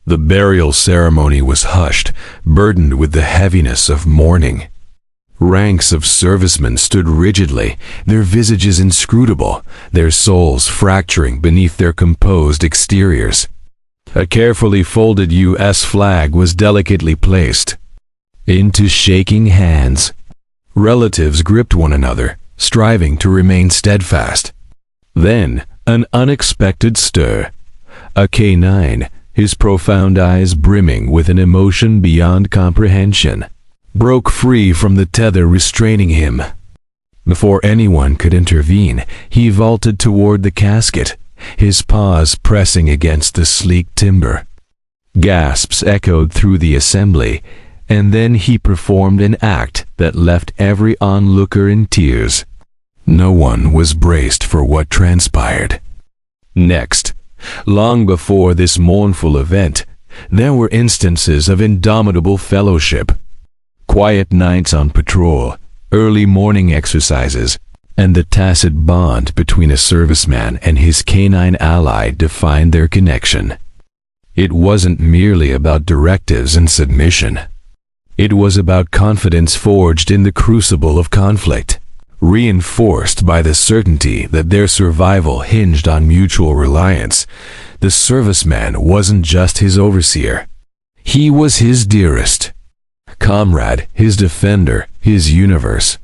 The burial ceremony was hushed, burdened with the heaviness of mourning. Ranks of servicemen stood rigidly, their visages inscrutable, their souls fracturing beneath their composed exteriors. A carefully folded U.S. flag was delicately placed. Into shaking hands, relatives gripped one another, striving to remain steadfast. Then, an unexpected stir. A K9, his profound eyes brimming with an emotion beyond comprehension, broke free from the tether restraining him. Before anyone could intervene, he vaulted toward the casket, his paws pressing against the sleek timber. Gasps echoed through the assembly, and then he performed an act that left every onlooker in tears. No one was braced for what transpired. Next, long before this mournful event, there were instances of indomitable fellowship. Quiet nights on patrol, early morning exercises, and the tacit bond between a serviceman and his canine ally defined their connection. It wasn't merely about directives and submission. It was about confidence forged in the crucible of conflict, reinforced by the certainty that their survival hinged on mutual reliance. The serviceman wasn't just his overseer. He was his dearest comrade, his defender, his universe.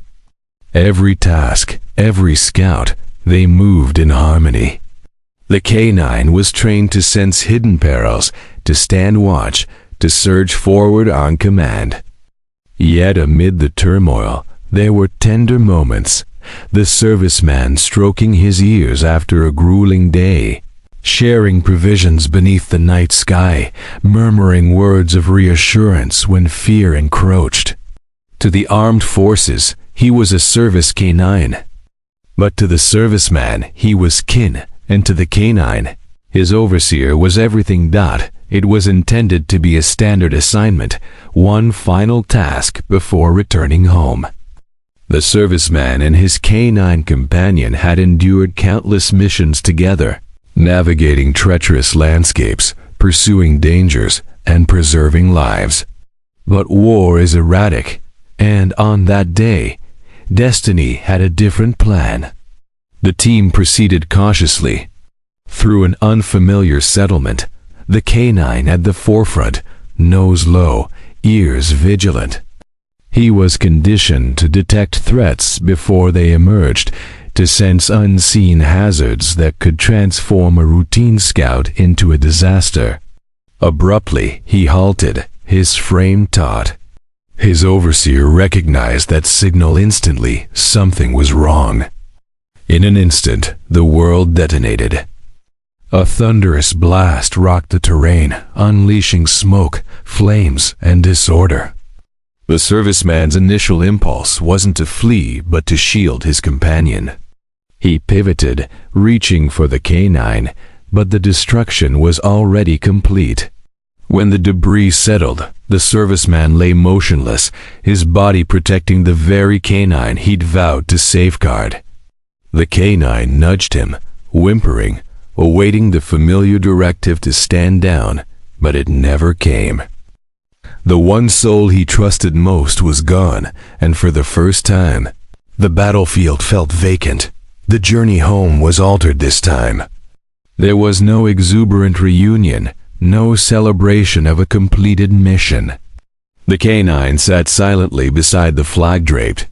Every task, every scout, they moved in harmony. The K9 was trained to sense hidden perils, to stand watch, to surge forward on command. Yet amid the turmoil, there were tender moments. The serviceman stroking his ears after a grueling day, sharing provisions beneath the night sky, murmuring words of reassurance when fear encroached. To the armed forces, he was a service K9. But to the serviceman, he was kin, and to the K9, his overseer was everything. It was intended to be a standard assignment, one final task before returning home. The serviceman and his K9 companion had endured countless missions together, navigating treacherous landscapes, pursuing dangers, and preserving lives. But war is erratic, and on that day, destiny had a different plan. The team proceeded cautiously. Through an unfamiliar settlement, the K9 at the forefront, nose low, ears vigilant. He was conditioned to detect threats before they emerged, to sense unseen hazards that could transform a routine scout into a disaster. Abruptly, he halted, his frame taut. His overseer recognized that signal instantly. Something was wrong. In an instant, the world detonated. A thunderous blast rocked the terrain, unleashing smoke, flames, and disorder. The serviceman's initial impulse wasn't to flee, but to shield his companion. He pivoted, reaching for the K9, but the destruction was already complete. When the debris settled, the serviceman lay motionless, his body protecting the very K9 he'd vowed to safeguard. The K9 nudged him, whimpering, awaiting the familiar directive to stand down, but it never came. The one soul he trusted most was gone, and for the first time, the battlefield felt vacant. The journey home was altered this time. There was no exuberant reunion, no celebration of a completed mission. The K9 sat silently beside the flag-draped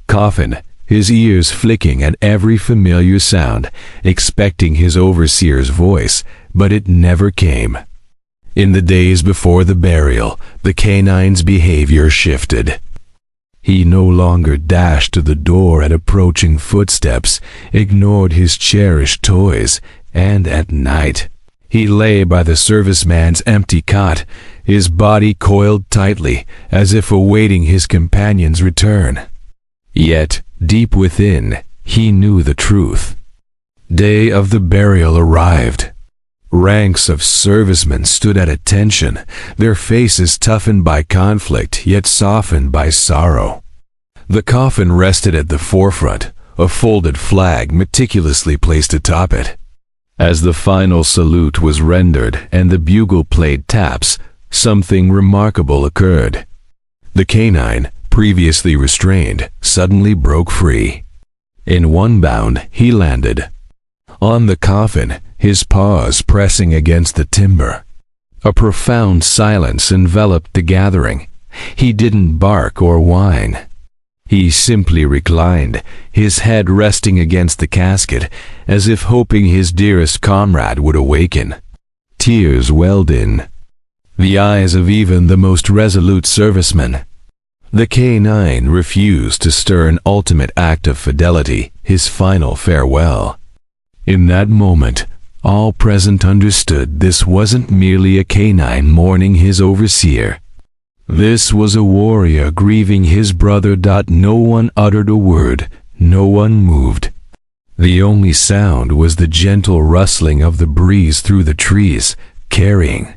coffin, his ears flicking at every familiar sound, expecting his overseer's voice, but it never came. In the days before the burial, the K9's behavior shifted. He no longer dashed to the door at approaching footsteps, ignored his cherished toys, and at night, he lay by the serviceman's empty cot, his body coiled tightly, as if awaiting his companion's return. Yet, deep within, he knew the truth. Day of the burial arrived. Ranks of servicemen stood at attention, their faces toughened by conflict, yet softened by sorrow. The coffin rested at the forefront, a folded flag meticulously placed atop it. As the final salute was rendered and the bugle played taps, something remarkable occurred. The canine, previously restrained, suddenly broke free. In one bound, he landed on the coffin, his paws pressing against the timber. A profound silence enveloped the gathering. He didn't bark or whine. He simply reclined, his head resting against the casket, as if hoping his dearest comrade would awaken. Tears welled in the eyes of even the most resolute serviceman. The K9 refused to stir, an ultimate act of fidelity, his final farewell. In that moment, all present understood this wasn't merely a K9 mourning his overseer. This was a warrior grieving his brother. No one uttered a word, no one moved. The only sound was the gentle rustling of the breeze through the trees, carrying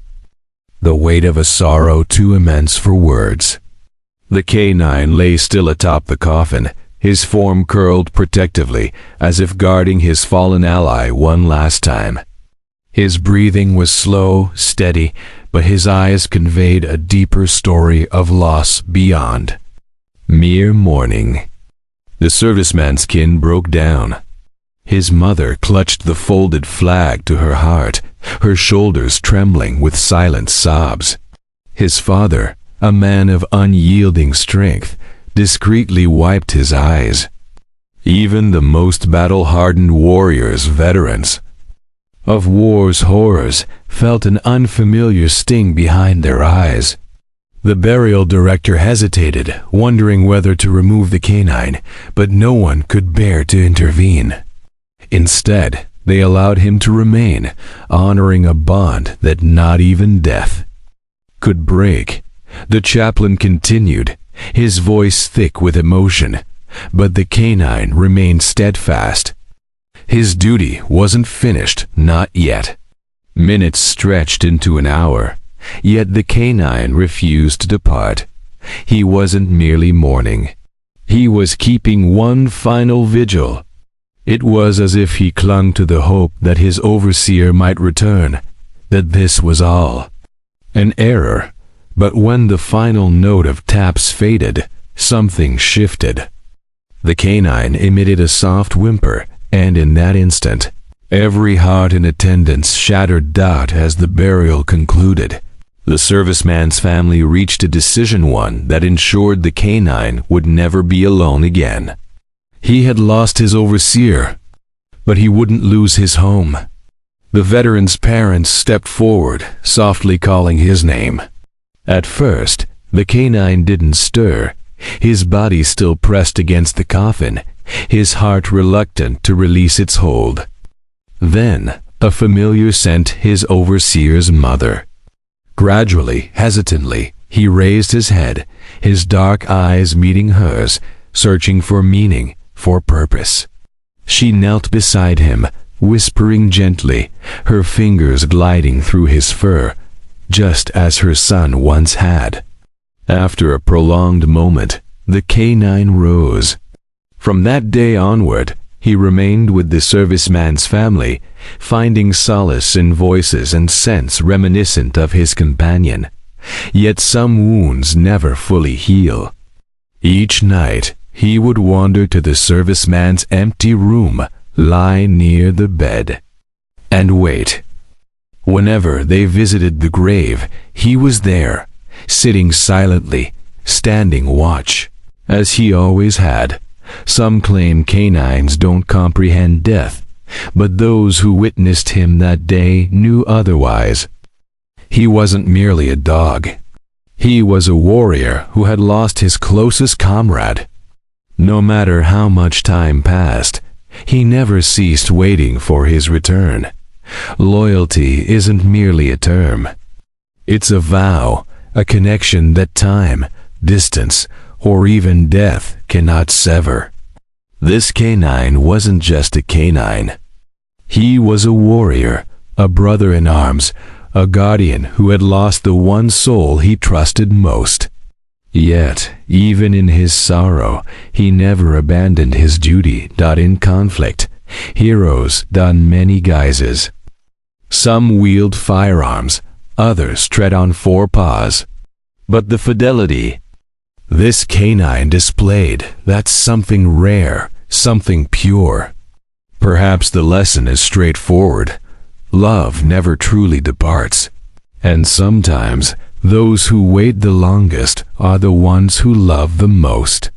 the weight of a sorrow too immense for words. The K9 lay still atop the coffin, his form curled protectively, as if guarding his fallen ally one last time. His breathing was slow, steady, but his eyes conveyed a deeper story of loss beyond mere mourning. The serviceman's kin broke down. His mother clutched the folded flag to her heart, her shoulders trembling with silent sobs. His father, a man of unyielding strength, discreetly wiped his eyes. Even the most battle-hardened warriors, veterans of war's horrors, felt an unfamiliar sting behind their eyes. The burial director hesitated, wondering whether to remove the canine, but no one could bear to intervene. Instead, they allowed him to remain, honoring a bond that not even death could break. The chaplain continued, his voice thick with emotion, but the canine remained steadfast. His duty wasn't finished, not yet. Minutes stretched into an hour, yet the canine refused to depart. He wasn't merely mourning. He was keeping one final vigil. It was as if he clung to the hope that his overseer might return, that this was all an error. But when the final note of taps faded, something shifted. The canine emitted a soft whimper, and in that instant, every heart in attendance shattered as the burial concluded. The serviceman's family reached a decision, one that ensured the canine would never be alone again. He had lost his overseer, but he wouldn't lose his home. The veteran's parents stepped forward, softly calling his name. At first, the canine didn't stir, his body still pressed against the coffin, his heart reluctant to release its hold. Then, a familiar scent, his overseer's mother. Gradually, hesitantly, he raised his head, his dark eyes meeting hers, searching for meaning, for purpose. She knelt beside him, whispering gently, her fingers gliding through his fur, just as her son once had. After a prolonged moment, the canine rose. From that day onward, he remained with the serviceman's family, finding solace in voices and scents reminiscent of his companion. Yet some wounds never fully heal. Each night, he would wander to the serviceman's empty room, lie near the bed, and wait. Whenever they visited the grave, he was there, sitting silently, standing watch, as he always had. Some claim canines don't comprehend death, but those who witnessed him that day knew otherwise. He wasn't merely a dog. He was a warrior who had lost his closest comrade. No matter how much time passed, he never ceased waiting for his return. Loyalty isn't merely a term. It's a vow, a connection that time, distance, or even death cannot sever. This canine wasn't just a canine. He was a warrior, a brother in arms, a guardian who had lost the one soul he trusted most. Yet, even in his sorrow, he never abandoned his duty. In conflict, Heroes don many guises. Some wield firearms, others tread on four paws. But the fidelity this canine displayed, that's something rare, something pure. Perhaps the lesson is straightforward. Love never truly departs. And sometimes those who wait the longest are the ones who love the most.